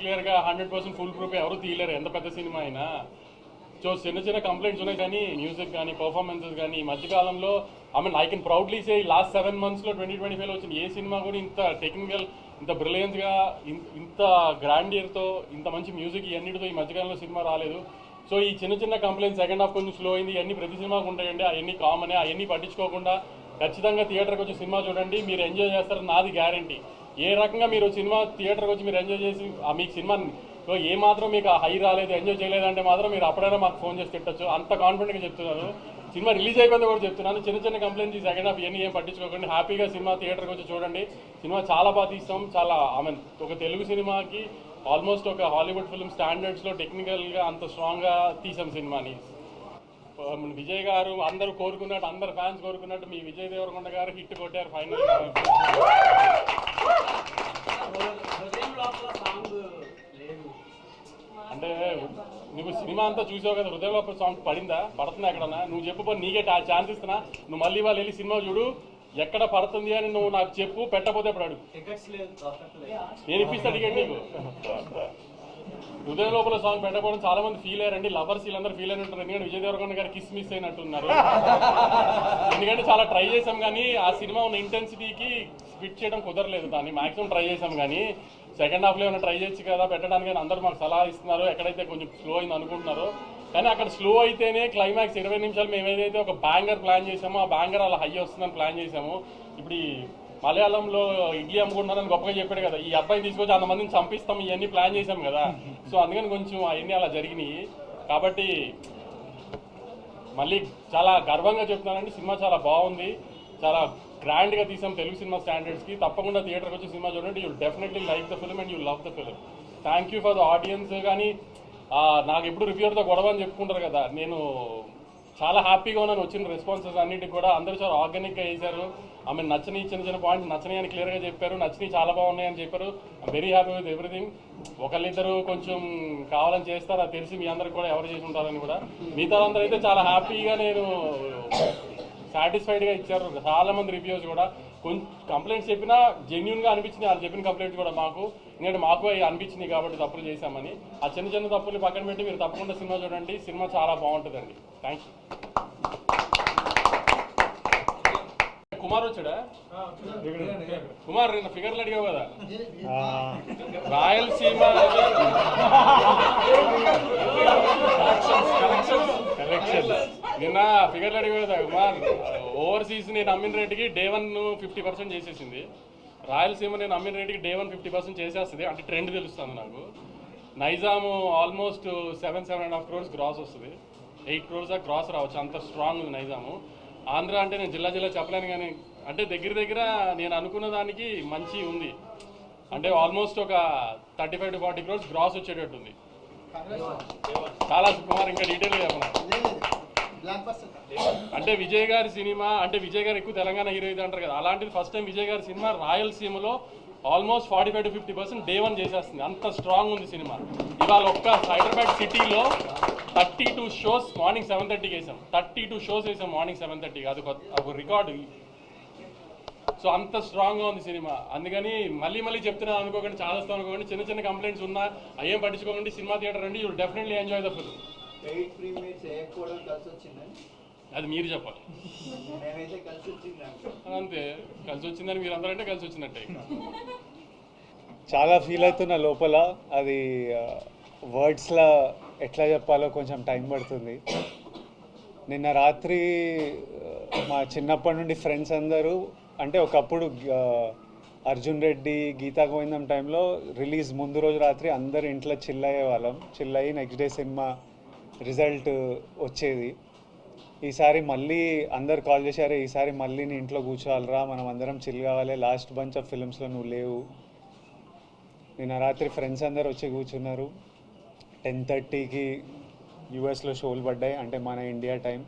క్లియర్గా 100% full proof ఎవరు తీయలేరు ఎంత పెద్ద సినిమా అయినా. సో చిన్న చిన్న కంప్లైంట్స్ ఉన్నాయి కానీ మ్యూజిక్ కానీ పర్ఫార్మెన్సెస్ కానీ ఈ మధ్యకాలంలో I can proudly say last 7 monthsలో 2025లో వచ్చిన ఏ సినిమా కూడా ఇంత టెక్నికల్, ఇంత బ్రిలియన్స్గా, ఇంత గ్రాండియర్తో, ఇంత మంచి మ్యూజిక్ ఇవన్నిటితో ఈ మధ్యకాలంలో సినిమా రాలేదు. సో ఈ చిన్న చిన్న కంప్లైంట్స్ సెకండ్ హాఫ్ కొంచెం స్లో అయింది, ఇవన్నీ ప్రతి సినిమాకు ఉంటాయండి, అవన్నీ కామనే. అవన్నీ పట్టించుకోకుండా ఖచ్చితంగా థియేటర్కి వచ్చి సినిమా చూడండి, మీరు ఎంజాయ్ చేస్తారు, నాది గ్యారంటీ. ఏ రకంగా మీరు సినిమా థియేటర్కి వచ్చి మీరు ఎంజాయ్ చేసి మీకు సినిమా ఏ మాత్రం మీకు హై రాలేదు, ఎంజాయ్ చేయలేదంటే మాత్రం మీరు అప్పుడైనా మాకు ఫోన్ చేసి తిట్టచ్చు, అంత కాన్ఫిడెంట్గా చెప్తున్నాను. సినిమా రిలీజ్ అయిపోయింది కూడా చెప్తున్నాను. చిన్న చిన్న కంప్లైంట్స్ సెకండ్ హాఫ్ ఇవన్నీ ఏం పట్టించుకోకండి, హ్యాపీగా సినిమా థియేటర్కి వచ్చి చూడండి. సినిమా చాలా బాగా తీస్తాం, చాలా ఒక తెలుగు సినిమాకి ఆల్మోస్ట్ ఒక హాలీవుడ్ ఫిల్మ్ స్టాండర్డ్స్లో టెక్నికల్గా అంత స్ట్రాంగ్గా తీసాం సినిమాని. విజయ్ గారు అందరూ కోరుకున్నట్టు, అందరు ఫ్యాన్స్ కోరుకున్నట్టు మీ విజయ్ దేవరకొండ గారు హిట్ కొట్టారు ఫైనల్. అంటే నువ్వు సినిమా అంతా చూసావు కదా, హృదయలోపల సాంగ్ పడుతుందా ఎక్కడన్నా? నువ్వు చెప్పు, నీకే ఛాన్స్ ఇస్తున్నా, నువ్వు మళ్ళీ వాళ్ళు వెళ్ళి సినిమా చూడు, ఎక్కడ పడుతుంది అని నువ్వు నాకు చెప్పు, పెట్టకపోతే అప్పుడు అడుగు, నేను ఇప్పిస్తా టికెట్ నీకు. హృదయ లోపల సాంగ్ పెట్టకపోవడం చాలా మంది ఫీల్ అయ్యారండి, లవర్స్ వీళ్ళందరూ ఫీల్ అయిన ఉంటారు. ఎందుకంటే విజయ్ దేవరకొండ గారు కిస్ మిస్ అయినట్టున్నారు. ఎందుకంటే చాలా ట్రై చేసాం కానీ ఆ సినిమా ఉన్న ఇంటెన్సిటీకి ఫిట్ చేయడం కుదరలేదు, దాన్ని మాక్సిమం ట్రై చేసాం కానీ సెకండ్ హాఫ్లో ఏమైనా ట్రై చేయొచ్చు కదా పెట్టడానికి అని అందరూ మాకు సలహా ఇస్తున్నారు, ఎక్కడైతే కొంచెం స్లో అయింది అనుకుంటున్నారో. కానీ అక్కడ స్లో అయితేనే క్లైమాక్స్ 20 నిమిషాలు మేము ఏదైతే ఒక బ్యాంగర్ ప్లాన్ చేసామో ఆ బ్యాంగర్ అలా హై వస్తుందని ప్లాన్ చేసాము. ఇప్పుడు ఈ మలయాళంలో ఇడ్లీ అమ్ముకుంటున్నారని గొప్పగా చెప్పాడు కదా, ఈ అబ్బాయిని తీసుకొచ్చి అంతమందిని చంపిస్తాం ఇవన్నీ ప్లాన్ చేసాం కదా. సో అందుకని కొంచెం అవన్నీ అలా జరిగినాయి. కాబట్టి మళ్ళీ చాలా గర్వంగా చెప్తున్నానండి, సినిమా చాలా బాగుంది, చాలా గ్రాండ్గా తీసాం తెలుగు సినిమా స్టాండర్డ్స్కి. తప్పకుండా థియేటర్కి వచ్చి సినిమా చూడండి, you definitely like the film and you love the film. Thank you for the audience. కానీ నాకు ఎప్పుడు రివ్యూర్తో గొడవ అని చెప్పుకుంటారు కదా, నేను చాలా హ్యాపీగా ఉన్నాను వచ్చిన రెస్పాన్సెస్ అన్నింటికి కూడా. అందరూ చాలా ఆర్గానిక్గా చేశారు. నచ్చని చిన్న చిన్న పాయింట్స్ నచ్చని అని క్లియర్గా చెప్పారు, నచ్చని చాలా బాగున్నాయని చెప్పారు. I'm very happy with everything. ఒకళ్ళిద్దరు కొంచెం కావాలని చేస్తారు, అది తెలిసి మీ అందరికి కూడా ఎవరు చేసి ఉంటారని కూడా. మిగతా అందరూ అయితే చాలా హ్యాపీగా నేను సాటిస్ఫైడ్గా ఇచ్చారు. చాలా మంది రివ్యూస్ కూడా కొంచెం కంప్లైంట్స్ చెప్పినా జెన్యున్గా అనిపించింది, వాళ్ళు చెప్పిన కంప్లైంట్స్ కూడా మాకు, ఎందుకంటే మాకు అవి అనిపించింది కాబట్టి తప్పులు చేశామని. ఆ చిన్న చిన్న తప్పులు పక్కన పెట్టి మీరు తప్పకుండా సినిమా చూడండి, సినిమా చాలా బాగుంటుందండి. Thank you. కుమార్ వచ్చాడా? కుమార్ నిన్న ఫిగర్లు అడిగావు కదా, రాయలసీమ నిన్న ఫిగర్లు అడిగావు కదా కుమార్. ఓవర్సీస్ నేను అమ్మిన రేటుకి Day 1 50% చేసేసింది, రాయలసీమ నేను అమ్మిన రేటుకి Day 1 50% చేసేస్తుంది. అంటే ట్రెండ్ తెలుస్తుంది నాకు. నైజాము ఆల్మోస్ట్ 7.5 crores గ్రాస్ వస్తుంది, 8 crores గ్రాస్ రావచ్చు, అంత స్ట్రాంగ్ ఉంది నైజాము. ఆంధ్ర అంటే నేను జిల్లా చెప్పలేను కానీ అంటే దగ్గర నేను అనుకున్న దానికి మంచి ఉంది. అంటే ఆల్మోస్ట్ ఒక 35 to 40 crores గ్రాస్ వచ్చేటట్టుంది. చాలా కుమార్ ఇంకా డీటెయిల్గా చెప్పను. అంటే విజయ్ గారి సినిమా, అంటే విజయ్ గారు ఎక్కువ తెలంగాణ హీరో ఇది అంటారు కదా, అలాంటిది ఫస్ట్ టైం విజయ్ గారి సినిమా రాయలసీమలో ఆల్మోస్ట్ 45 to 50% Day 1 చేసేస్తుంది, అంత స్ట్రాంగ్ ఉంది సినిమా. ఇవాళ ఒక్క హైదరాబాద్ సిటీలో 32 షోస్ మార్నింగ్ 7:30కి వేసాం, 32 షోస్ వేసాం మార్నింగ్ 7:30కి, అది ఒక రికార్డు. సో అంత స్ట్రాంగ్గా ఉంది సినిమా. అందుకని మళ్ళీ చెప్తున్నాను అనుకోకండి, చాలా వస్తాం అనుకోకండి, చిన్న చిన్న కంప్లైంట్స్ ఉన్నా అయ్యేం పట్టించుకోకండి, సినిమా థియేటర్ రండి, you definitely enjoy the film. అది మీరు చెప్పాలి, అంతే. కలిసి వచ్చిందని మీరు అందరంటే కలిసి వచ్చినట్టే. చాలా ఫీల్ అవుతున్నా లోపల, అది వర్డ్స్లో ఎట్లా చెప్పాలో కొంచెం టైం పడుతుంది. నిన్న రాత్రి మా చిన్నప్పటి నుండి ఫ్రెండ్స్ అందరూ, అంటే ఒకప్పుడు అర్జున్ రెడ్డి గీతా గోవిందం టైంలో రిలీజ్ ముందు రోజు రాత్రి అందరు ఇంట్లో చిల్ అయ్యేవాళ్ళం. చిల్ అయ్యి నెక్స్ట్ డే సినిమా రిజల్ట్ వచ్చేది. ఈసారి మళ్ళీ అందరు కాల్ చేశారు, ఈసారి మళ్ళీ నీ ఇంట్లో కూర్చోవాలరా, మనం అందరం చిల్ కావాలి, లాస్ట్ బంచ్ ఆఫ్ ఫిల్మ్స్లో నువ్వు లేవు. నిన్న రాత్రి ఫ్రెండ్స్ అందరు వచ్చి కూర్చున్నారు. 10:30కి యూఎస్లో షోలు పడ్డాయి, అంటే మన ఇండియా టైం.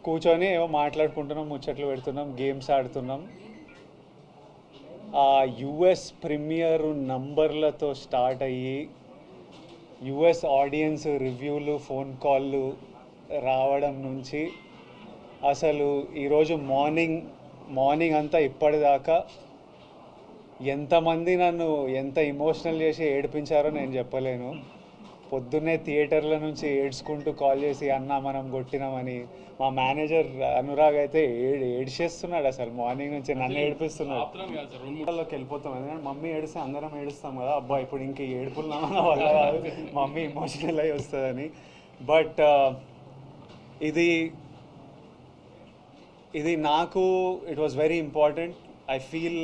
కూర్చొని ఏమో మాట్లాడుకుంటున్నాం, ముచ్చట్లు పెడుతున్నాం, గేమ్స్ ఆడుతున్నాం. ఆ యుఎస్ ప్రీమియర్ నంబర్లతో స్టార్ట్ అయ్యి యుఎస్ ఆడియన్స్ రివ్యూలు, ఫోన్ కాళ్ళు రావడం నుంచి అసలు ఈరోజు మార్నింగ్ అంతా ఇప్పటిదాకా ఎంతమంది నన్ను ఎంత ఎమోషనల్ చేసి ఏడిపించారో నేను చెప్పలేను. పొద్దున్నే థియేటర్ల నుంచి ఏడ్చుకుంటూ కాల్ చేసి అన్న మనం కొట్టినామని. మా మేనేజర్ అనురాగ్ అయితే ఏడ్చేస్తున్నాడు అసలు, మార్నింగ్ నుంచి నన్ను ఏడిపిస్తున్నాడు. లోకి వెళ్ళిపోతాం ఎందుకంటే మమ్మీ ఏడిస్తే అందరం ఏడుస్తాం కదా, అబ్బా ఇప్పుడు ఇంక ఏడుపులు వల్ల కాదు, మమ్మీ ఎమోషనల్ అయి వస్తుందని. బట్ ఇది నాకు it was very important. I feel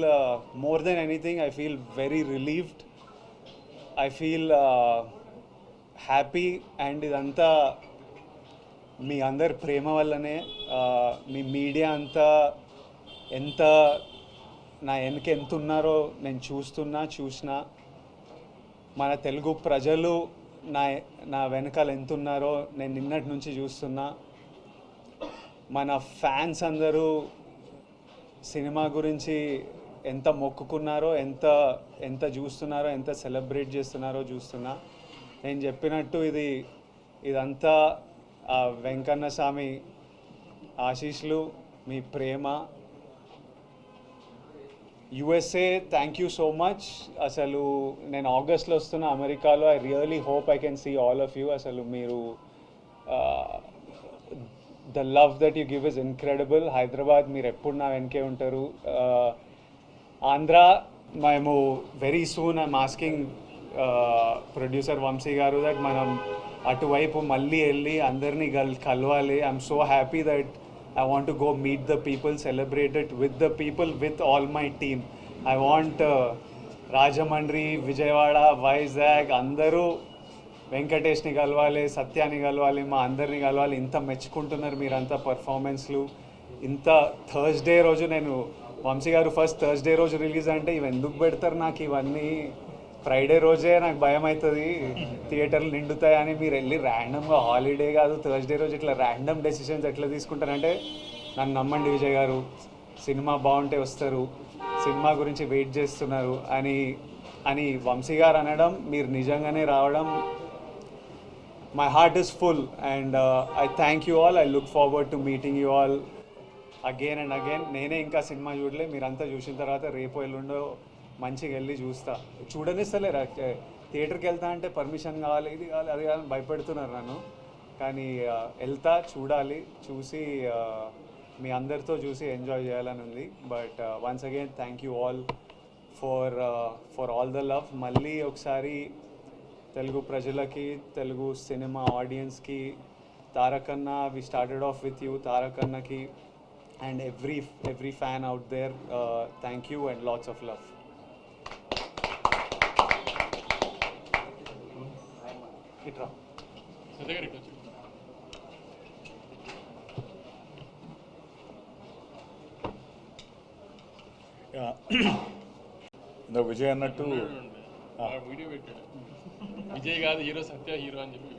more than anything I feel very relieved, I feel happy. And ఇదంతా మీ అందరి ప్రేమ వల్లనే. మీ మీడియా అంతా ఎంత నా వెనక ఎంత ఉన్నారో నేను చూసిన మన తెలుగు ప్రజలు నా వెనకాల ఎంత ఉన్నారో నేను నిన్నటి నుంచి చూస్తున్నా. మన ఫ్యాన్స్ అందరూ సినిమా గురించి ఎంత మొక్కుకున్నారో, ఎంత చూస్తున్నారో, ఎంత సెలబ్రేట్ చేస్తున్నారో చూస్తున్నా. నేను చెప్పినట్టు ఇదంతా వెంకన్న స్వామి ఆశీస్సులు, మీ ప్రేమ. USA thank you so much. అసలు నేను ఆగస్ట్లో వస్తున్నా అమెరికాలో. I really hope I can see all of you. అసలు మీరు the love that you give is incredible. Hyderabad మీరు ఎప్పుడు నా వెనకే ఉంటారు. ఆంధ్ర మేము very soon I'm asking producer Vamshi garu that మనం అటువైపు మళ్ళీ వెళ్ళి అందరినీ కలవాలి. I'm so happy that I want to go meet the people, celebrate it with the people, with all my team. I want Rajamandri, Vijayawada, Vizag, అందరూ వెంకటేష్ని కలవాలి, సత్యాన్ని కలవాలి, మా అందరిని కలవాలి. ఇంత మెచ్చుకుంటున్నారు మీరంతా పర్ఫార్మెన్స్లు. ఇంత థర్స్డే రోజు నేను వంశీ గారు ఫస్ట్ థర్స్డే రోజు రిలీజ్ అంటే ఇవి ఎందుకు పెడతారు నాకు ఇవన్నీ, ఫ్రైడే రోజే నాకు భయం అవుతుంది థియేటర్లు నిండుతాయని. మీరు వెళ్ళి ర్యాండమ్గా హాలిడే కాదు థర్స్డే రోజు ఇట్లా ర్యాండమ్ డెసిషన్స్ ఎట్లా తీసుకుంటారంటే, నన్ను నమ్మండి విజయ్ గారు, సినిమా బాగుంటే వస్తారు, సినిమా గురించి వెయిట్ చేస్తున్నారు అని వంశీ గారు అనడం, మీరు నిజంగానే రావడం, my heart is full. And I thank you all. I look forward to meeting you all again and again. నేనే ఇంకా సినిమా చూడలే, మీరంతా చూసిన తర్వాత రేపు ఎల్లుండో మంచిగా వెళ్ళి చూడనిస్తలేరు. థియేటర్కి వెళ్తా అంటే పర్మిషన్ కావాలి, ఇది కావాలి, అది కావాలని భయపెడుతున్నారు నన్ను. కానీ వెళ్తా, చూడాలి, చూసి మీ అందరితో చూసి ఎంజాయ్ చేయాలని ఉంది. But once again thank you all for all the love. మళ్ళీ ఒకసారి తెలుగు ప్రజలకి, తెలుగు సినిమా ఆడియన్స్కి, Tarakanna, we started off with you, తారకన్నకి and every fan out there, thank you and lots of love. ఇట్రా విజయ్ అన్నట్టు వీడియో పెట్టాడు, విజయ్ కాదు హీరో, సత్య హీరో అని చెప్పి.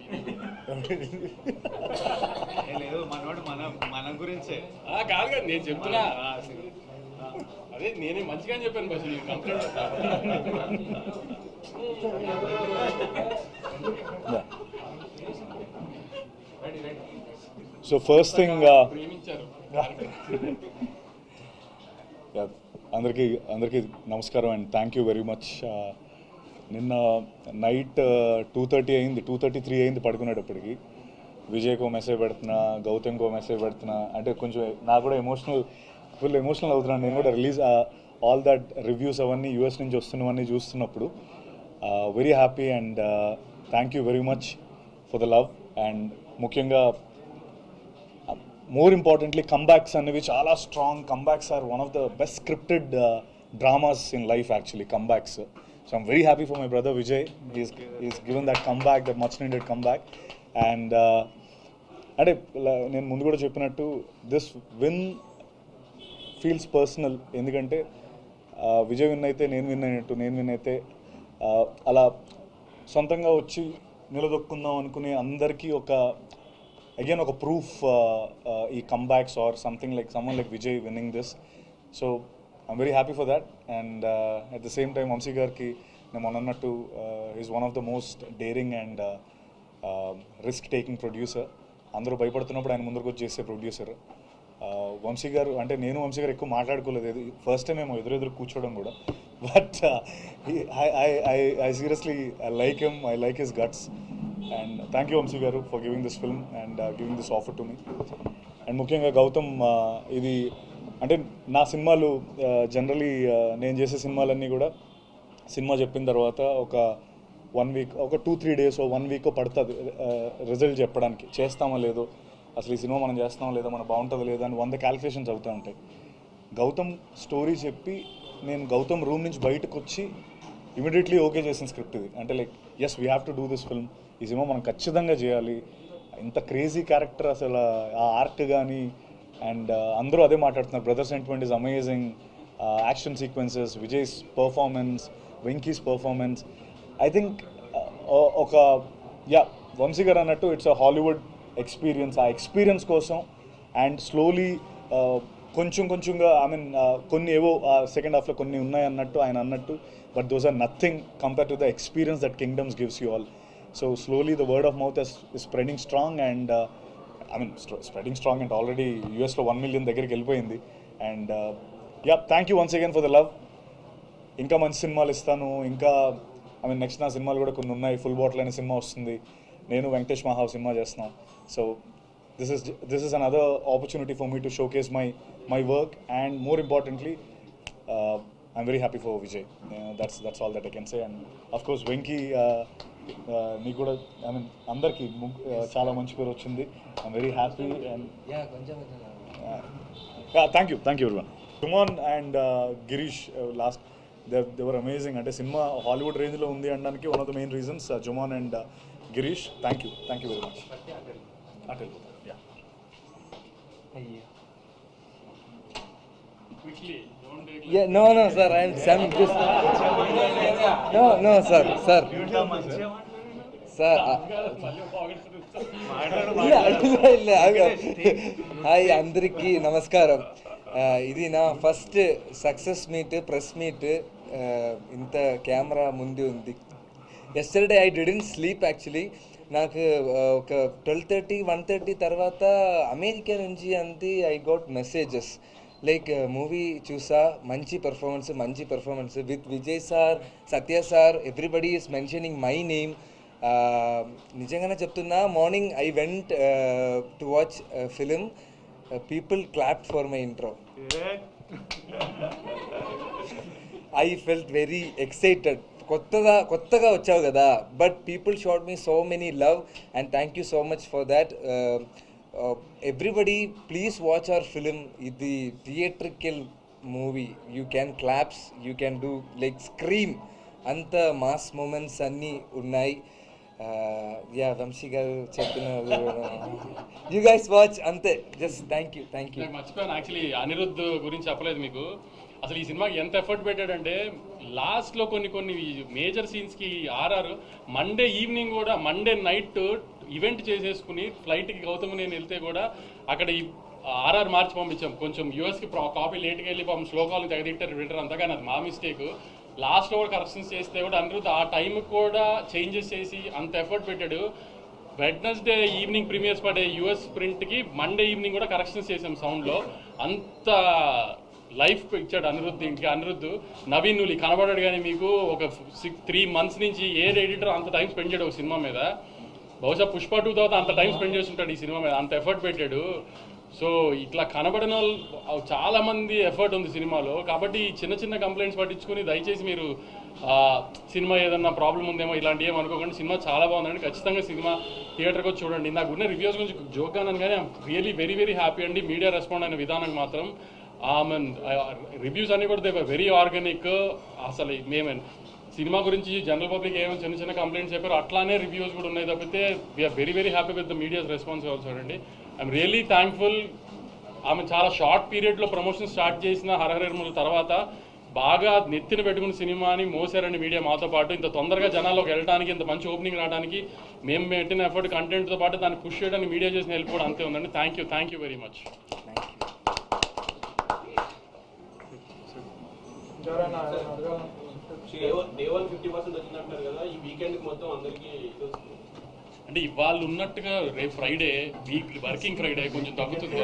లేదు మనోడు మన గురించే కాదు కదా నేను చెప్తున్నా. అదే నేనే మంచిగా చెప్పాను bus complaint. So first thing ప్రేమించారు. అందరికీ నమస్కారం and thank you very much. నిన్న నైట్ 2:30 అయింది, 2:33 అయింది పడుకునేటప్పటికి. విజయ్కో మెసేజ్ పెడుతున్నా, గౌతమ్కో మెసేజ్ పెడుతున్నా, అంటే కొంచెం నాకు కూడా ఫుల్ ఎమోషనల్ అవుతున్నాను నేను కూడా. రిలీజ్ ఆల్ దట్ రివ్యూస్ అవన్నీ యూఎస్ నుంచి వస్తున్నవన్నీ చూస్తున్నప్పుడు very happy and thank you very much for the love. And ముఖ్యంగా మోర్ ఇంపార్టెంట్లీ కంబ్యాక్స్ అనేవి చాలా strong. Comebacks are one of the best scripted dramas in life actually, comebacks. So I'm very happy for my brother Vijay. He's given that comeback, that much needed comeback. And అంటే నేను ముందు కూడా చెప్పినట్టు this win feels personal. ఎందుకంటే Vijay win అయితే నేను win అయినట్టు, నేను విన్ అయితే అలా సొంతంగా వచ్చి నిలదొక్కుందాం అనుకునే అందరికీ అగైన్ ఒక ప్రూఫ్ ఈ comebacks are something like someone like Vijay winning this. So I'm very happy for that. And at the same time Vamshi గారికి నేను మొన్నట్టు is one of the most daring and risk taking producer. అందరూ భయపడుతున్నప్పుడు ఆయన ముందుకు వచ్చి చేసే ప్రొడ్యూసర్. వంశీ గారు అంటే నేను వంశీ గారు ఎక్కువ మాట్లాడుకోలేదు, ఫస్ట్ టైం మేము ఎదురెదురు కూర్చోవడం కూడా. but I seriously I like him. I like his guts. And thank you, Vamsi Garu, for giving this film and giving this offer to me. And ముఖ్యంగా గౌతమ్ ఇది అంటే నా సినిమాలు జనరలీ నేను చేసే సినిమాలన్నీ కూడా సినిమా చెప్పిన తర్వాత ఒక 1 వీక్ ఒక 2-3 డేస్ 1 వీక్ పడుతుంది రిజల్ట్ చెప్పడానికి, చేస్తామో లేదో, అసలు ఈ సినిమా మనం చేస్తామో లేదో, మనం బాగుంటుందో లేదో అని 100 క్యాలిక్యులేషన్స్ అవుతూ ఉంటాయి. గౌతమ్ స్టోరీ చెప్పి నేను గౌతమ్ రూమ్ నుంచి బయటకు వచ్చి ఇమీడియట్లీ ఓకే చేసిన స్క్రిప్ట్ ఇది. అంటే like as we have to do this film, ఈ సినిమా మనం ఖచ్చితంగా చేయాలి. ఇంత క్రేజీ క్యారెక్టర్, అసలు ఆ ఆర్ట్ కానీ, అండ్ అందరూ అదే మాట్లాడుతున్నారు, brother sentiment is amazing, action sequences, Vijay's performance, Venky's performance. I think ఒక వంశీ గారు అన్నట్టు ఇట్స్ అ హాలీవుడ్ ఎక్స్పీరియన్స్. ఆ ఎక్స్పీరియన్స్ కోసం అండ్ స్లోలీ కొంచెంగా ఐ మీన్ కొన్ని ఏవో సెకండ్ హాఫ్లో కొన్ని ఉన్నాయి అన్నట్టు ఆయన అన్నట్టు, but those are nothing compare to the experience that Kingdom's gives you all. So slowly the word of mouth is spreading strong, and spreading strong, and already US lo 1 million దగ్గరికి వెళ్ళిపోయింది. And thank you once again for the love. ఇంకా మంచి సినిమాలు ఇస్తాను, ఇంకా next నా సినిమాలు కూడా కొన్ని ఉన్నాయి. ఫుల్ బాటిల్ అనే సినిమా వస్తుంది, నేను వెంకటేష్ మహావ్ సినిమా చేస్తున్నాం. So this is another opportunity for me to showcase my work, and more importantly I'm very happy for Vijay. That's all that I can say. And of course Venki, నీకు కూడా అందరికీ చాలా మంచి పేరు వచ్చింది. I'm very happy. And thank you everyone. Jomon and Girish last they were amazing. అంటే cinema Hollywood రేంజ్లో ఉంది అనడానికి one of the main reasons Jomon and Girish. Thank you very much. అటెల్ No, sir, I am Sam. No, sir. Hi అందరికీ నమస్కారం. ఇది నా first success meet, press meet. ఇంత కెమెరా ముందు ఉంది. Yesterday I didn't sleep actually. నాకు ఒక 12:30, 1:30 తర్వాత అమెరికా నుంచి అంతే I got messages like movie చూసా, మంచి performance with Vijay sir, Satya sir, everybody is mentioning my name. నిజంగానే చెప్తున్నా, morning I went to watch film, people clapped for my intro. I felt very excited. కొత్తగా వచ్చావు కదా, but people showed me so many love, and thank you so much for that. Everybody please watch our film. Idi theatrical movie, you can claps, you can do like scream, anta mass moments anni unnai. Vamsi garu cheppina, you guys watch ante. Just thank you. మర్చిపోయాను actually Anirudh గురించి చెప్పలేదు మీకు. అసలు ఈ సినిమాకి ఎంత effort పెట్టాడంటే, లాస్ట్లో కొన్ని మేజర్ సీన్స్కి ఆర్ఆర్ మండే ఈవినింగ్ కూడా, మండే నైట్ ఈవెంట్ చేసేసుకుని ఫ్లైట్కి గౌతమ్ నేను వెళ్తే కూడా అక్కడ ఈ ఆర్ఆర్ మార్చి పంపించాం. కొంచెం యూఎస్కి కాపీ లేట్కి వెళ్ళి పాపం శ్లోకాలు తెగదిట్టారు వింటర్ అంతా, కానీ అది మా మిస్టేక్. లాస్ట్లో కూడా కరెక్షన్స్ చేస్తే కూడా అనిరుద్ధ్ ఆ టైంకి కూడా చేంజెస్ చేసి అంత ఎఫర్ట్ పెట్టాడు. వెడ్నెస్డే ఈవినింగ్ ప్రీమియర్స్ పడే యూఎస్ ప్రింట్కి మండే ఈవినింగ్ కూడా కరెక్షన్స్ చేసాం సౌండ్లో. అంత లైఫ్ ఇచ్చాడు అనిరుద్ధ్ ఇంటికి. అనిరుద్ధ్ నవీన్ నులి కనబడాడు, కానీ మీకు ఒక 3 months నుంచి ఏ ఎడిటర్ అంత టైం స్పెండ్ చేయడు ఒక సినిమా మీద. బహుశా పుష్ప 2 తర్వాత అంత టైం స్పెండ్ చేస్తుంటాడు ఈ సినిమా మీద, అంత ఎఫర్ట్ పెట్టాడు. సో ఇట్లా కనబడిన వాళ్ళు చాలామంది ఎఫర్ట్ ఉంది సినిమాలో. కాబట్టి చిన్న కంప్లైంట్స్ పట్టించుకుని దయచేసి మీరు సినిమా ఏదన్నా ప్రాబ్లం ఉందేమో ఇలాంటివి ఏమనుకోకండి. సినిమా చాలా బాగుందండి, ఖచ్చితంగా సినిమా థియేటర్కి వచ్చి చూడండి. నాకు ఉన్న రివ్యూస్ గురించి జోక్ అన్నాను, కానీ I'm really very very happy అండి. మీడియా రెస్పాండ్ అయిన విధానం మాత్రం రివ్యూస్ అన్నీ కూడా దే వర్ వెరీ ఆర్గానిక్. అసలు మేము సినిమా గురించి జనరల్ పబ్లిక్ ఏమైనా చిన్న కంప్లైంట్స్ చెప్పారు, అట్లానే రివ్యూస్ కూడా ఉన్నాయి తప్పితే we're very very happy with the media's response also అండి. I'm really thankful. ఆమె చాలా షార్ట్ పీరియడ్లో ప్రమోషన్ స్టార్ట్ చేసిన హరహరముల తర్వాత బాగా నెత్తిన పెట్టుకున్న సినిమాని మోసారండి మీడియా మాతో పాటు. ఇంత తొందరగా జనాల్లోకి వెళ్ళడానికి, ఇంత మంచి ఓపెనింగ్ రావడానికి మేము పెట్టిన ఎఫర్ట్, కంటెంట్తో పాటు దాన్ని పుష్ చేయడానికి మీడియా చేసిన హెల్ప్ కూడా అంతే ఉందండి. Thank you very much. అంటే ఇవాళ ఉన్నట్టుగా రేపు ఫ్రైడే, వర్కింగ్ ఫ్రైడే, కొంచెం తగ్గుతుంది.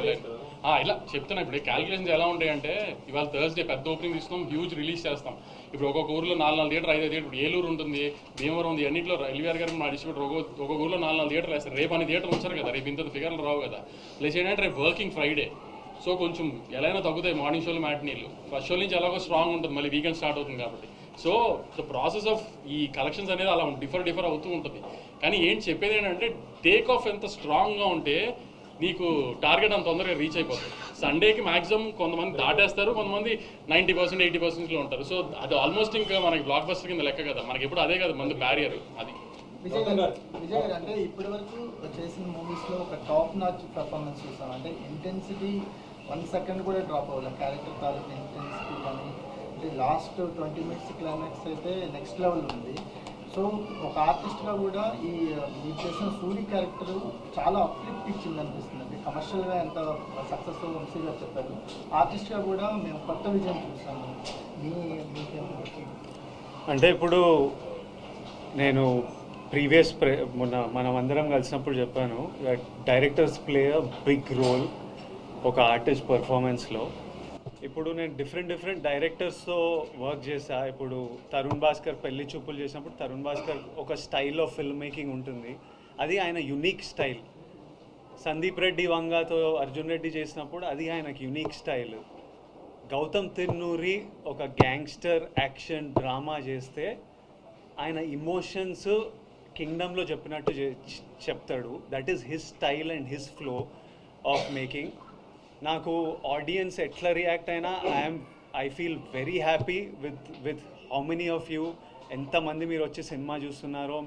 ఇలా చెప్తున్నా. ఇప్పుడు క్యాలిక్యులేషన్స్ ఎలా ఉంటాయంటే, ఇవాళ థర్స్డే పెద్ద ఓపెనింగ్ ఇస్తాం, హ్యూజ్ రిలీజ్ చేస్తాం. ఇప్పుడు ఒక్కొక్క ఊర్లో 4 థియేటర్ 5 థియేటర్, ఇప్పుడు ఏలూరు ఉంటుంది, భీమవరం ఉంది, అన్నింటిలో ఎల్వీఆర్ గారు మా డిస్ట్రిబ్యూటర్ ఒక్కొక్క ఊర్లో 4 థియేటర్లు వేస్తారు. రేపు అన్ని థియేటర్లు వచ్చారు కదా, రేపు ఇంత ఫిగర్లు రావు కదా. ప్లస్ ఏంటంటే రేపు వర్కింగ్ ఫ్రైడే, సో కొంచెం ఎలా అయినా తగ్గుతాయి మార్నింగ్ షోలు మ్యాట్నీలు. ఫస్ట్ షో నుంచి ఎలాగో స్ట్రాంగ్ ఉంటుంది, మళ్ళీ వీకెండ్ స్టార్ట్ అవుతుంది కాబట్టి. సో ద ప్రాసెస్ ఆఫ్ ఈ కలెక్షన్స్ అనేది అలా డిఫర్ అవుతూ ఉంటుంది. కానీ ఏంటి చెప్పేది ఏంటంటే టేక్ ఆఫ్ ఎంత స్ట్రాంగ్గా ఉంటే నీకు టార్గెట్ అంత తొందరగా రీచ్ అయిపోతుంది. సండేకి మాక్సిమం కొంతమంది దాటేస్తారు, కొంతమంది 90% 80%లో ఉంటారు. సో అది ఆల్మోస్ట్ ఇంకా మనకి బ్లాక్ బస్టర్ కింద లెక్క కదా, మనకి ఎప్పుడు అదే కదా మంది బ్యారియర్ అది. విజయ్ గారు అంటే ఇప్పటి వరకు చేసిన మూవీస్లో ఒక టాప్ నాచ్ పర్ఫార్మెన్స్ చూసాం. అంటే ఇంటెన్సిటీ 1 సెకండ్ కూడా డ్రాప్ అవ్వాలి, క్యారెక్టర్ తాలూకు ఇంటెన్సిటీ కానీ. అంటే లాస్ట్ 20 మినిట్స్ క్లైమాక్స్ అయితే నెక్స్ట్ లెవెల్ ఉంది. సో ఒక ఆర్టిస్ట్గా కూడా మీరు చేసిన సూరి క్యారెక్టర్ చాలా అప్లిఫ్ట్ ఇచ్చింది అనిపిస్తుంది. అంటే కమర్షియల్గా ఎంత సక్సెస్ వంశీ గారు చెప్పారు, ఆర్టిస్ట్గా కూడా మేము కొత్త విజయం చూసాము. అంటే ఇప్పుడు నేను మొన్న మనం అందరం కలిసినప్పుడు చెప్పాను, directors play a big role ఒక ఆర్టిస్ట్ పర్ఫార్మెన్స్లో. ఇప్పుడు నేను డిఫరెంట్ డైరెక్టర్స్తో వర్క్ చేశా. ఇప్పుడు తరుణ్ భాస్కర్ పెళ్లి చూపులు చేసినప్పుడు తరుణ్ భాస్కర్ ఒక స్టైల్ ఆఫ్ ఫిల్మ్ మేకింగ్ ఉంటుంది, అది ఆయన యునిక్ స్టైల్. సందీప్ రెడ్డి వంగాతో అర్జున్ రెడ్డి చేసినప్పుడు అది ఆయనకి యునిక్ స్టైల్. గౌతమ్ తిన్నూరి ఒక గ్యాంగ్స్టర్ యాక్షన్ డ్రామా చేస్తే ఆయన ఇమోషన్స్ కింగ్డమ్లో చెప్పినట్టు చెప్తాడు. That is his style and his flow of making. నాకు ఆడియన్స్ ఎట్లా రియాక్ట్ అయినా I feel very happy with how many of you, ఎంతమంది మీరు వచ్చి సినిమా చూస్తున్నారో,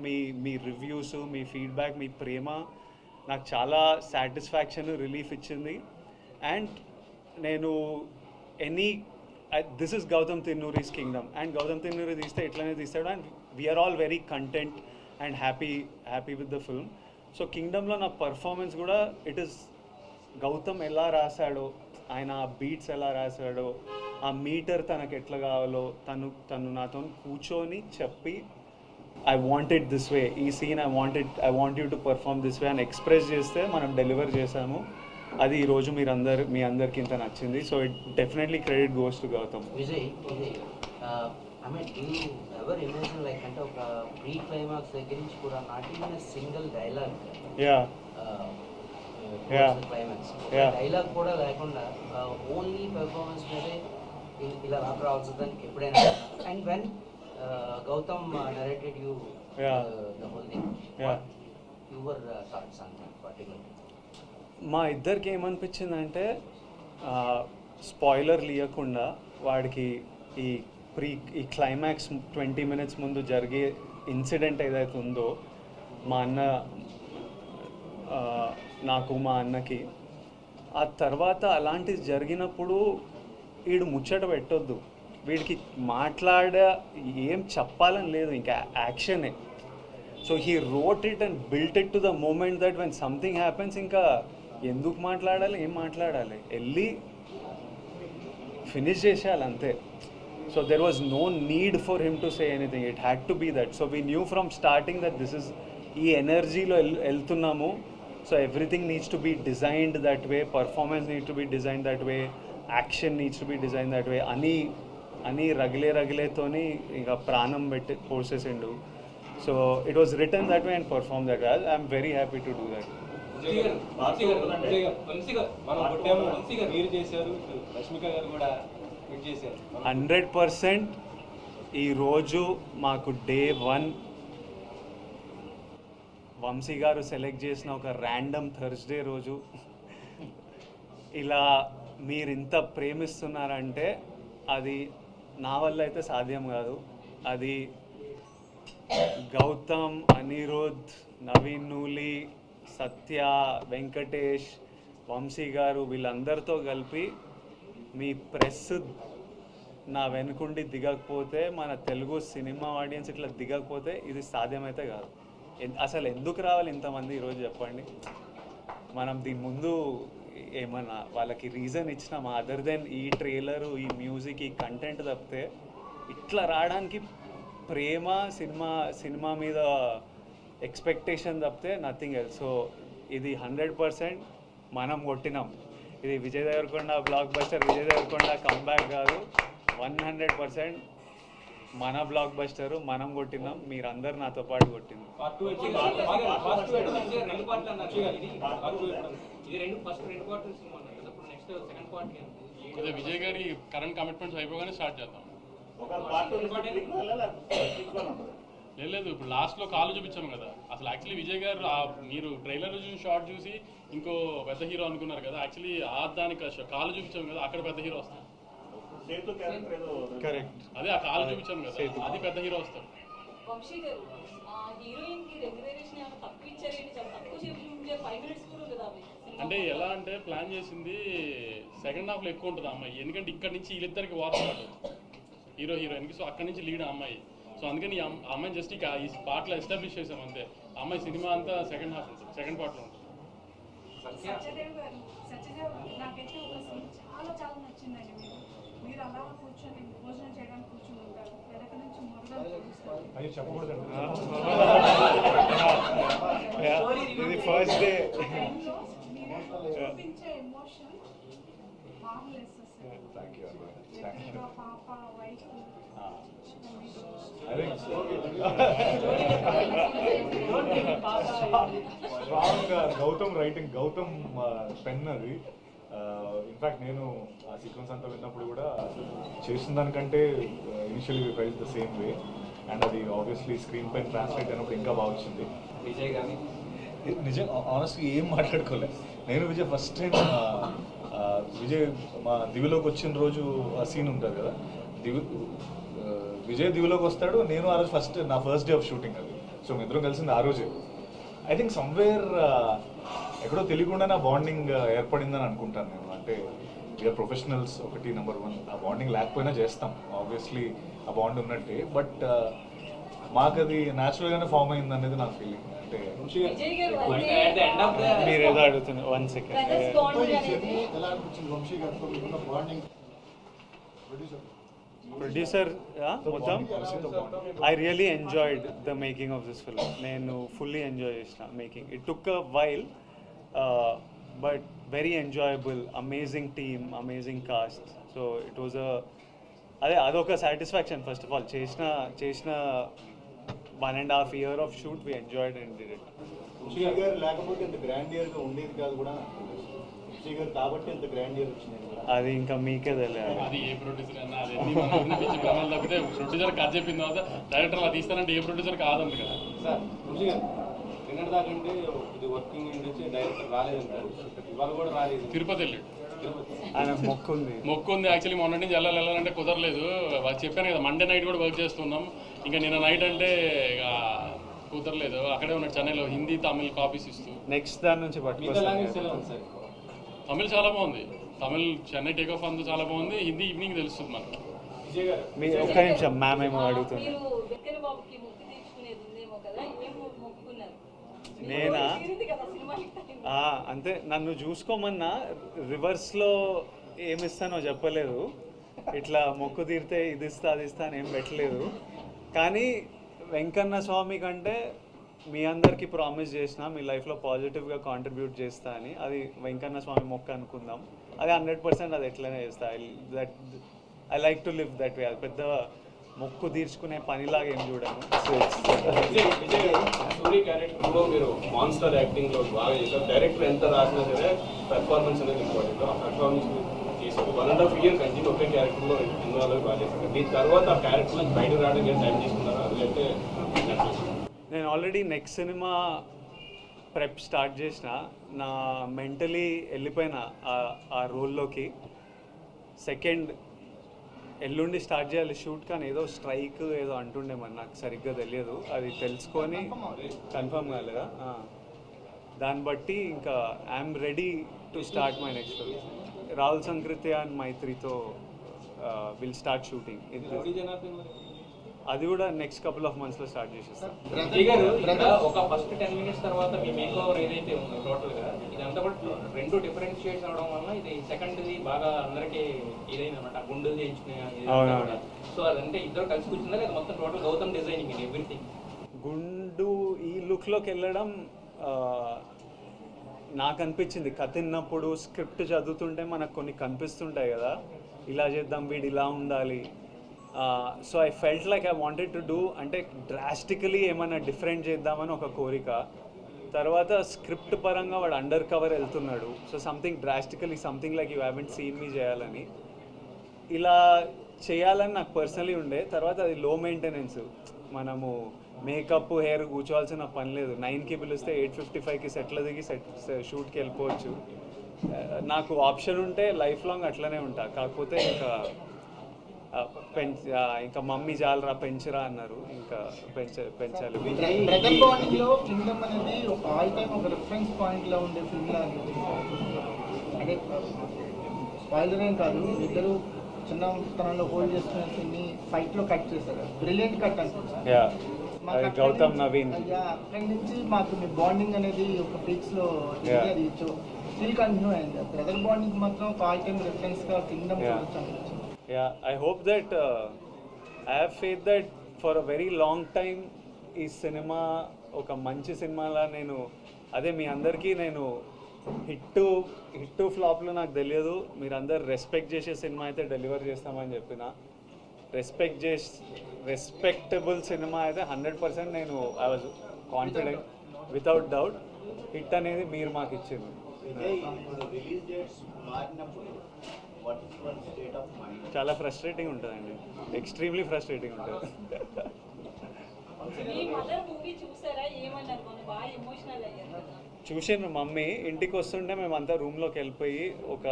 మీ రివ్యూస్, మీ ఫీడ్బ్యాక్, మీ ప్రేమ నాకు చాలా సాటిస్ఫాక్షన్, రిలీఫ్ ఇచ్చింది. అండ్ నేను this is Gowtam Tinnanuri's Kingdom, and Gowtam Tinnanuri తీస్తే ఎట్లనే తీస్తాడు, and we're all very content and happy with the film. So కింగ్డమ్లో నా పర్ఫార్మెన్స్ కూడా ఇట్ ఈస్ గౌతమ్ ఎలా రాశాడో, ఆయన ఆ బీట్స్ ఎలా రాశాడో, ఆ మీటర్ తనకు ఎట్లా కావాలో తను నాతో కూర్చొని చెప్పి I want it this way, ఈ scene I want you to perform this way అని ఎక్స్ప్రెస్ చేస్తే మనం డెలివర్ చేసాము. అది ఈరోజు మీ అందరికి ఇంత నచ్చింది. So it definitely credit goes to Gautam. Vijay, I mean do you ever imagine like అంటే ఒక ప్రీ క్లైమాక్స్ దగ్గర నుంచి కూడా not even single dialogue, climax dialogue కూడా లేకుండా ఓన్లీ పెర్ఫార్మెన్స్ మీదే ఇలా రావాల్సిందని ఎప్పుడైనా? And when Gautam narrated you the whole thing, your thoughts on that particular? మా ఇద్దరికి ఏమనిపించిందంటే స్పాయిలర్ లేకుండా వాడికి ఈ క్లైమాక్స్ 20 minutes ముందు జరిగే ఇన్సిడెంట్ ఏదైతే ఉందో నాకు మా అన్నకి, ఆ తర్వాత అలాంటిది జరిగినప్పుడు వీడు ముచ్చట పెట్టొద్దు, వీడికి ఏం చెప్పాలని లేదు, ఇంకా యాక్షనే. So he wrote it and built it to the moment that when something happens ఇంకా ఎందుకు మాట్లాడాలి, ఏం మాట్లాడాలి, వెళ్ళి ఫినిష్ చేసేయాలి అంతే. So there was no need for him to say anything, it had to be that. So we knew from starting that this is ఈ ఎనర్జీలో వెళ్తున్నాము. So everything needs to be designed that way, performance needs to be design that way, action needs to be design that way అని రగిలేతోని ఇంకా ప్రాణం పెట్టి పోసేసిండు. So it was written that way and perform that way. I'm very happy to do that. 100% ఈరోజు మాకు day 1 Vamsi గారు select చేసిన ఒక ర్యాండమ్ థర్స్డే రోజు ఇలా మీరు ఇంత ప్రేమిస్తున్నారంటే అది నా వల్ల అయితే సాధ్యం కాదు. అది గౌతమ్, అనిరుద్, నవీన్ నూలి, సత్య, వెంకటేష్, వంశీ గారు వీళ్ళందరితో కలిపి మీ ప్రెస్ నా వెనుకుండి దిగకపోతే, మన తెలుగు సినిమా ఆడియన్స్ ఇట్లా దిగకపోతే ఇది సాధ్యమైతే కాదు. అసలు ఎందుకు రావాలి ఇంతమంది ఈరోజు చెప్పండి. మనం దీని ముందు ఏమన్నా వాళ్ళకి రీజన్ ఇచ్చినామా అదర్ దెన్ ఈ ట్రైలరు, ఈ మ్యూజిక్, ఈ కంటెంట్ తప్పితే ఇట్లా రావడానికి ప్రేమ, సినిమా మీద ఎక్స్పెక్టేషన్ తప్పితే నథింగ్ ఎల్స్. సో ఇది 100% మనం కొట్టినాం. ఇది Vijay Devarakonda blockbuster, Vijay Devarakonda comeback కాదు, 100% మన బ్లాక్ బస్టర్ మనం కొట్టినాం, మీరందరు నాతో పాటు కొట్టినాం. అదే విజయ్ గారి కరెంట్ కమిట్మెంట్స్ అయిపోగానే స్టార్ట్ చేద్దాం. లేదు ఇప్పుడు లాస్ట్లో కాలు చూపించాం కదా. అసలు యాక్చువల్లీ విజయ్ గారు మీరు ట్రైలర్ చూసి షార్ట్ చూసి ఇంకో పెద్ద హీరో అనుకున్నారు కదా. యాక్చువల్లీ దానికి కాలు చూపించాం కదా, అక్కడ పెద్ద హీరో వస్తాడు. కరెక్ట్, అదే ఆ కాలు చూపించాం కదా, అది పెద్ద హీరో వస్తాడు. వంశీ గారు హీరోయిన్ కి రెమ్యునరేషన్ ఏమైనా తక్కువ ఇచ్చారేంటి? చాలా తక్కువ చెప్పి 5 minutes కూడా కదా అవి. అంటే ఎలా అంటే ప్లాన్ చేసింది సెకండ్ హాఫ్లో ఎక్కువ ఉంటుంది అమ్మాయి, ఎందుకంటే ఇక్కడ నుంచి వీళ్ళిద్దరికి వార్త హీరో హీరోయిన్కి. సో అక్కడి నుంచి లీడ్ అమ్మాయి. సో అందుకని ఈ అమ్మాయిని జస్ట్ ఈ పార్ట్లో ఎస్టాబ్లిష్ చేసాం అంతే. అమ్మాయి సినిమా అంతా సెకండ్ హాఫ్ ఉంటుంది, సెకండ్ పార్ట్లో ఉంటుంది. సత్యదేవ్ గారు నాకైతే ఒక సీన్ చాలా చాలా నచ్చిందండి. మీరు అలా కూర్చొని భోజనం చేయడానికి కూర్చొని ఉంటారు, వెనక నుంచి మొదలు ఇది ఫస్ట్ డే. చూపించే ఎమోషన్ మార్వెలస్ అసలు. పాప wife strong Gautam writing, Gautam pen అది. ఇన్ఫ్యాక్ట్ నేను ఆ సీక్వెన్స్ అంతా విన్నప్పుడు కూడా చేసిన దానికంటే initially felt the same way. And అది ఆబ్వియస్లీ స్క్రీన్ పైన ట్రాన్స్లేట్ అయినప్పుడు ఇంకా బాగా వచ్చింది. విజయ్ గారి నిజం ఆనెస్ట్గా ఏం మాట్లాడుకోలే. నేను విజయ్ ఫస్ట్ టైం విజయ్ మా దివిలోకి వచ్చిన రోజు ఆ సీన్ ఉంటుంది కదా, విజయ్ దివిలోకి వస్తాడు, నేను ఆ రోజు నా ఫస్ట్ డే ఆఫ్ షూటింగ్ అది. సో మీ ఇద్దరం కలిసింది ఆ రోజే. ఐ థింక్ సమ్వేర్ ఎక్కడో తెలియకుండా నా బాండింగ్ ఏర్పడిందని అనుకుంటాను నేను. అంటే వీఆర్ ప్రొఫెషనల్స్ ఒకటి, నెంబర్ 1. ఆ బాండింగ్ లేకపోయినా చేస్తాం ఆబ్వియస్లీ, ఆ బాండ్ ఉన్నట్టే. బట్ మాకు అది న్యాచురల్గానే ఫామ్ అయింది అనేది నా ఫీలింగ్. అంటే విజయ్ గారు మీరు ఏదో అడుగుతున్నారు, 1 second. ఎలా అనిపించింది వంశీ గారితో మీకున్న బాండింగ్? ప్రొడ్యూసర్ మొత్తం I really enjoyed the making of this film. నేను ఫుల్లీ ఎంజాయ్ చేసిన making. It took a while but very enjoyable. Amazing team, amazing cast. So it was అదొక సాటిస్ఫాక్షన్. ఫస్ట్ ఆఫ్ ఆల్ చేసిన 1.5 year of shoot we enjoyed and did it. Vamsi garu లేకపోతే ఇంత గ్రాండియర్గా ఉండేది కాదు కూడా, వంశీ గారు కాబట్టి ఇంత గ్రాండియర్ వచ్చింది. అది ఇంకా మీకే తెలియాలి. అది ఏ ప్రొడ్యూసర్ అన్నా అది ఎన్ని పిచ్చి ప్రమాణాలు తప్పితే ప్రొడ్యూసర్ కథ చెప్పిన తర్వాత డైరెక్టర్ అలా తీస్తానంటే ఏ ప్రొడ్యూసర్ కాదంట కదా. సార్ వంశీ గారు నిన్నటి దాకంటే ఇది వర్కింగ్ నుంచి డైరెక్టర్ రాలేదంటారు, ఇవాళ కూడా రాలేదు. తిరుపతి వెళ్ళాడు, ఆయన మొక్కు ఉంది. యాక్చువల్లీ మొన్న నుంచి వెళ్ళాలంటే కుదరలేదు. వాళ్ళు చెప్పాను కదా, మండే నైట్ కూడా వర్క్ చేస్తున్నాం. ఇంకా నిన్న నైట్ అంటే ఇక కుదరలేదు. అక్కడే ఉన్నాడు చెన్నైలో, హిందీ తమిళ్ కాపీస్ ఇస్తూ. నెక్స్ట్ దాని నుంచి తమిళ్ చాలా బాగుంది. తమిళ్ చెన్నై టేక్ ఆఫ్ అంతా చాలా బాగుంది. హిందీ ఈవినింగ్ తెలుస్తుంది మనకి. ఒక్క నిమిషం, మ్యామ్ ఏమో అడుగుతుంది. మీరు వెంకన్న బాబుకి మొక్కు తీర్చుకునేది ఉందేమో కదా, ఏం మొక్కుకున్నారు? నేనా? తీరింది కదా సినిమా హిట్ అయింది. అంతే, నన్ను చూసుకోమన్నా రివర్స్లో ఏమిస్తానో చెప్పలేదు. ఇట్లా మొక్కు తీరితే ఇది ఇస్తా అది ఇస్తా అని ఏం పెట్టలేదు. కానీ వెంకన్న స్వామి కంటే మీ అందరికీ ప్రామిస్ చేసిన మీ లైఫ్లో పాజిటివ్గా కాంట్రిబ్యూట్ చేస్తా అని. అది వెంకన్న స్వామి మొక్క అనుకుందాం. అది 100% అది ఎట్లనే చేస్తా. I like to live that way. అది పెద్ద మొక్కు తీర్చుకునే పనిలాగా ఏం చూడను. స్టోరీ క్యారెక్టర్లో మీరు మాన్స్టర్ యాక్టింగ్లో బాగా చేశారు. డైరెక్టర్ ఎంత రాసినా సరే పెర్ఫార్మెన్స్ అనేది ఇంపార్టెంట్. ఆ పెర్ఫార్మెన్స్ చేశారు. 1.5 year కంటిన్యూ ఒకే క్యారెక్టర్లో ఇన్వాల్వ్ బాగా చేశారు. దీని తర్వాత ఆ క్యారెక్టర్ నుంచి బయటకు రావడానికి ఏం టైం తీసుకున్నారు? అదంటే నేను already next cinema prep start చేసిన. నా మెంటలీ వెళ్ళిపోయిన ఆ రోల్లోకి. సెకండ్ ఎల్లుండి స్టార్ట్ చేయాలి షూట్, కానీ ఏదో స్ట్రైక్ ఏదో అంటుండే మరి నాకు సరిగ్గా తెలియదు. అది తెలుసుకొని కన్ఫర్మ్ కాలేదా, దాన్ని బట్టి ఇంకా I'm ready to start my next film. Rahul Sankrityan and మైత్రితో విల్ స్టార్ట్ షూటింగ్. అది కూడా నెక్స్ట్ కపుల్ ఆఫ్ మంత్స్లో స్టార్ట్ చేసేస్తాం. ఒక ఫస్ట్ 10 minutes తర్వాత మీ మేక్ ఓవర్ ఏదైతే ఉందో టోటల్గా ఇదంతా కూడా 2 డిఫరెంట్ షేడ్స్ అవడం వల్ల ఇది సెకండ్ది బాగా అందరికీ ఇదైంది అనమాట. గుండెలు చేయించుకునే. సో అదంటే ఇద్దరు కలిసి కూర్చుందా లేదా మొత్తం టోటల్ గౌతమ్ డిజైనింగ్ ఇది ఎవ్రీథింగ్? గుండు ఈ లుక్లోకి వెళ్ళడం నాకు అనిపించింది. కథ విన్నప్పుడు స్క్రిప్ట్ చదువుతుంటే మనకు కొన్ని కనిపిస్తుంటాయి కదా, ఇలా చేద్దాం, వీడు ఇలా ఉండాలి, so I felt like I wanted to do అంటే డ్రాస్టికలీ ఏమైనా డిఫరెంట్ చేద్దామని ఒక కోరిక. తర్వాత స్క్రిప్ట్ పరంగా వాడు అండర్ కవర్ వెళ్తున్నాడు, so something drastically something like you haven't seen me చేయాలని ఇలా చేయాలని నాకు పర్సనలీ ఉండే. తర్వాత అది లో మెయింటెనెన్స్, మనము మేకప్ హెయిర్ కూర్చోవాల్సిన పని లేదు. 9కి పిలిస్తే 8:55కి సెట్లో దిగి షూట్కి వెళ్ళిపోవచ్చు. నాకు ఆప్షన్ ఉంటే లైఫ్ లాంగ్ అట్లనే ఉంటా. కాకపోతే ఇంకా మమ్మీ జాలరా పెంచరా అన్నారు, ఇంకా పెంచాలి. బ్రదర్ బాండింగ్ లో కింగ్డమ్ అనేది ఒక ఆల్ టైమ్ ఒక రిఫరెన్స్ పాయింట్ లో ఉండే ఫిల్మ్ లా అంటే స్పాయిలర్ ఏం కాదు, ఇద్దరు చిన్నతనంలో హోల్డ్ చేసుకునే సీన్ని ఫైట్ లో కట్ చేశారు. బ్రిలియంట్ కట్ అనుకుంటా గౌతమ్ నవీన్. అక్కడి నుంచి మాకు మీ బాండింగ్ అనేది ఒక పీక్స్ లో అది స్టిల్ కంటిన్యూ అయింది. బ్రదర్ బాండింగ్ మాత్రం ఒక ఆల్ టైమ్ రిఫరెన్స్ గా కింగ్డమ్ చూడొచ్చు. Yeah, I hope that I have faith that for a very long time ఈ సినిమా ఒక మంచి సినిమాలా నేను అదే మీ అందరికీ నేను హిట్ ఫ్లాప్లో నాకు తెలియదు, మీరందరు రెస్పెక్ట్ చేసే సినిమా అయితే డెలివర్ చేస్తామని చెప్పిన. రెస్పెక్టబుల్ సినిమా అయితే 100% నేను I was confident without doubt. Hit అనేది మీరు మాకు ఇచ్చింది. చాలా ఫ్రస్ట్రేటింగ్ ఉంటుందండి, ఎక్స్ట్రీమ్లీ ఫ్రస్ట్రేటింగ్ ఉంటుంది. చూసాను మమ్మీ ఇంటికి వస్తుంటే మేమంతా రూమ్లోకి వెళ్ళిపోయి ఒక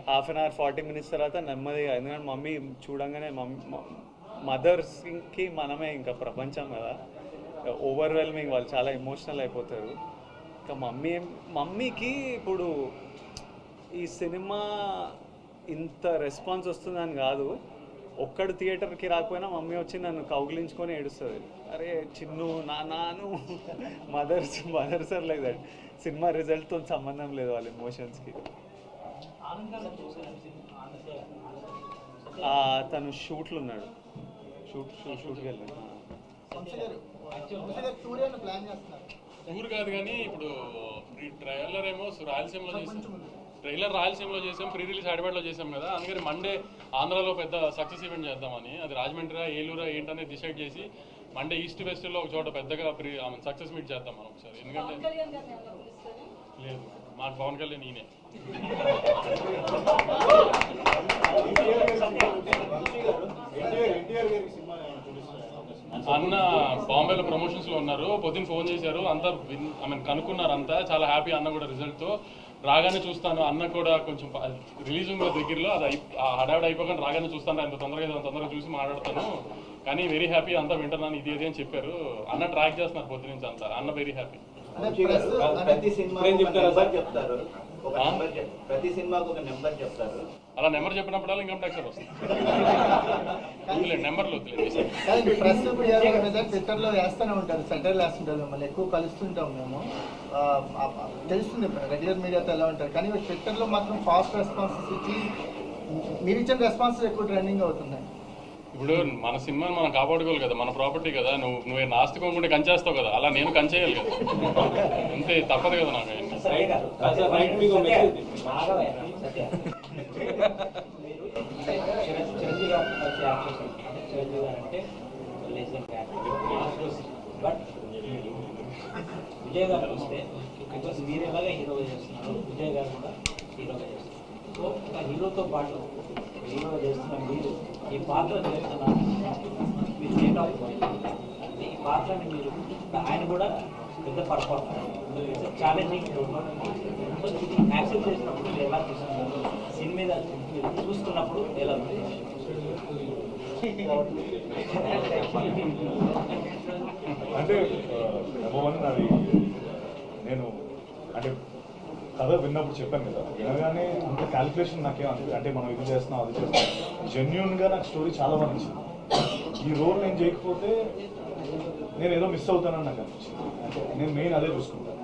హాఫ్ అన్ అవర్ 40 minutes తర్వాత నెమ్మదిగా, ఎందుకంటే మమ్మీ చూడంగానే మదర్స్కి మనమే ఇంకా ప్రపంచం కదా, ఓవర్వెల్మింగ్, వాళ్ళు చాలా ఎమోషనల్ అయిపోతారు. ఇంకా మమ్మీకి ఇప్పుడు ఈ సినిమా ఇంత రెస్పాన్స్ వస్తుందని కాదు, ఒక్కడు థియేటర్కి రాకపోయినా మమ్మీ వచ్చి నన్ను కౌగిలించుకొని ఏడుస్తుంది. అరే చిన్ను నాను mothers are like that. Cinema రిజల్ట్తో సంబంధం లేదు వాళ్ళ ఎమోషన్స్కి. తను షూట్లు ఉన్నాడు, షూట్కి వెళ్ళాడు. టూర్ కాదు కానీ ఇప్పుడు ట్రైలర్ ఏమో రాయలసీమలో చేసాం, రాయలసీమలో చేసాం, ప్రీ రిలీజ్ హైదరాబాద్లో చేసాం కదా. అందుకని మండే ఆంధ్రాలో పెద్ద సక్సెస్ ఈవెంట్ చేద్దామని, అది రాజమండ్రి ఏలూరా ఏంటనేది డిసైడ్ చేసి మండే ఈస్ట్ వెస్ట్లో ఒక చోట పెద్దగా సక్సెస్ మీట్ చేద్దాం మనం ఒకసారి. ఎందుకంటే లేదు మాకు పవన్ కళ్యాణ్ ఈయనే. అన్న బాంబేలో ప్రమోషన్స్లో ఉన్నారు, పొద్దున్న ఫోన్ చేశారు, అంతా కనుక్కున్నారు, అంతా చాలా హ్యాపీ. అన్న కూడా రిజల్ట్తో రాగానే చూస్తాను, అన్న కూడా కొంచెం రిలీజ్ ఉంది దగ్గరలో, అది హడావిడి అయిపోకుండా రాగానే చూస్తాను, అంత తొందరగా చూసి మాట్లాడతాను, కానీ వెరీ హ్యాపీ, అంతా వింటున్నాను ఇది ఇది అని చెప్పారు. అన్న ట్రాక్ చేస్తున్నారు పొద్దు నుంచి అంతా, అన్న వెరీ హ్యాపీ. ప్రతి సినిమాకు ఒక నెంబర్ చెప్తారు, అలా నెంబర్ చెప్పినప్పుడల్లా ఇన్కమ్ ట్యాక్స్ వస్తుంది. నెంబర్లు ట్విట్టర్లో వేస్తూనే ఉంటారు, సెంటర్లు వేస్తుంటారు, మిమ్మల్ని ఎక్కువ కలుస్తుంటాం మేము, తెలుస్తుంది రెగ్యులర్ మీడియాతో ఎలా ఉంటారు, కానీ ట్విట్టర్లో మాత్రం ఫాస్ట్ రెస్పాన్సెస్ ఇచ్చి మీరు ఇచ్చిన రెస్పాన్సెస్ ఎక్కువ ట్రెండింగ్ అవుతున్నాయి. ఇప్పుడు మన సినిమాని మనం కాపాడుకోవాలి కదా, మన ప్రాపర్టీ కదా, నువ్వే నాస్తికోకుండా కంచేస్తావు కదా, అలా నేను కంచేయాలి కదా, అంతే, తప్పదు కదా నాకు. బట్ విజయ్ గారు వస్తే బికాస్ మీరు ఎలాగా హీరోగా చేస్తున్నారు, విజయ్ గారు కూడా హీరోగా చేస్తున్నారు. సో ఆ హీరోతో పాటు హీరోగా చేస్తున్న మీరు ఈ పాత్ర చేస్తున్నారు, మీరు డేట్ ఆఫ్ ఈ పాత్రని మీరు ఆయన కూడా పెద్ద పర్ఫార్మెన్స్ ఛాలెంజింగ్. సో ఇది యాక్సెప్ట్ చేసినప్పుడు మీరు ఎలా చూస్తున్నారు, సినిమా మీద చూస్తున్నప్పుడు ఎలా ఉంది? అంటే అది నేను అంటే కథ విన్నప్పుడు చెప్పాను కదా, వినగానే అంత క్యాలిక్యులేషన్ నాకేం అంటే మనం ఇది చేస్తున్నాం అది చేస్తున్నాం, జెన్యున్గా నాకు స్టోరీ చాలా బాగా నచ్చింది. ఈ రోల్ నేను చేయకపోతే నేను ఏదో మిస్ అవుతానని నాకు అనిపించింది. అంటే నేను మెయిన్ అదే చూసుకుంటాను,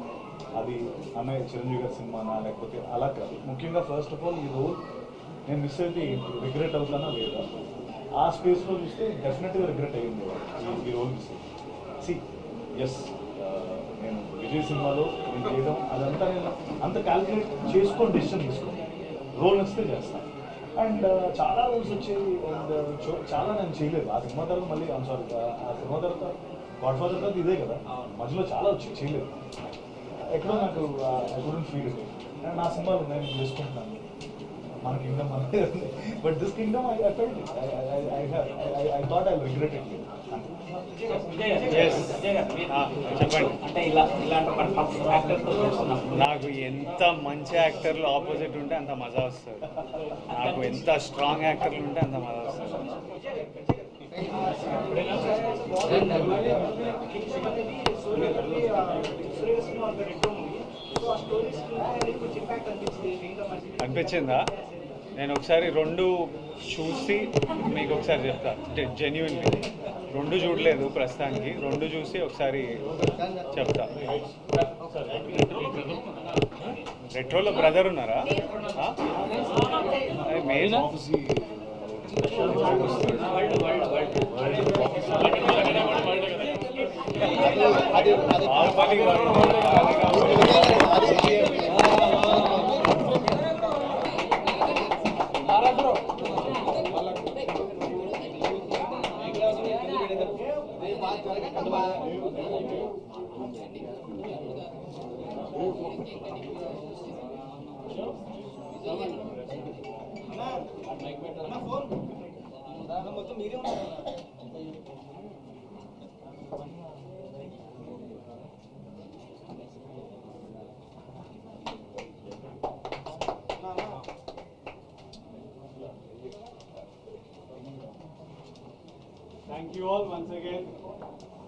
అది అన్నయ్య చిరంజీవి గారి సినిమానా లేకపోతే అలా కాదు. ముఖ్యంగా ఫస్ట్ ఆఫ్ ఆల్ ఈ రోల్ నేను మిస్ అయితే రిగ్రెట్ అవుతానా లేదా, ఆ స్పేస్లో చూస్తే డెఫినెట్గా రిగ్రెట్ అయ్యింది ఈ రోల్ మిస్ అయ్యింది. ఎస్ నేను విజయ్ సినిమాలో నేను చేయడం అదంతా నేను అంత క్యాలిక్యులేట్ చేసుకొని డెసిషన్ తీసుకున్నాను, రోల్ నచ్చితే చేస్తాను. అండ్ చాలా రూల్స్ వచ్చాయి అండ్ చాలా నేను చేయలేదు ఆ సినిమా తర్వాత మళ్ళీ సారీ ఆ సినిమా తర్వాత గాడ్ ఫాదర్ తర్వాత ఇదే కదా మధ్యలో చాలా వచ్చి చేయలేదు ఎక్కడో నాకు I couldn't feel it and నా సినిమాలు నేను చేసుకుంటున్నాను మన కింగ్డమ్ మనదే but this Kingdom I felt it I thought I regret it చెప్పండి. నాకు ఎంత మంచి యాక్టర్లు ఆపోజిట్ ఉంటే అంత మజా వస్తుంది. నాకు ఎంత స్ట్రాంగ్ యాక్టర్లు ఉంటే అంత మజా వస్తుంది. అనిపించిందా? నేను ఒకసారి రెండు చూసి మీకు ఒకసారి చెప్తా. జెన్యున్లీ రెండు చూడలేదు ప్రస్తుతానికి, రెండు చూసి ఒకసారి చెప్తా. రెట్రోలో బ్రదర్ ఉన్నారా? మెయిన్ మొత్తం మీరే ఉన్నారు. Thank you all once again.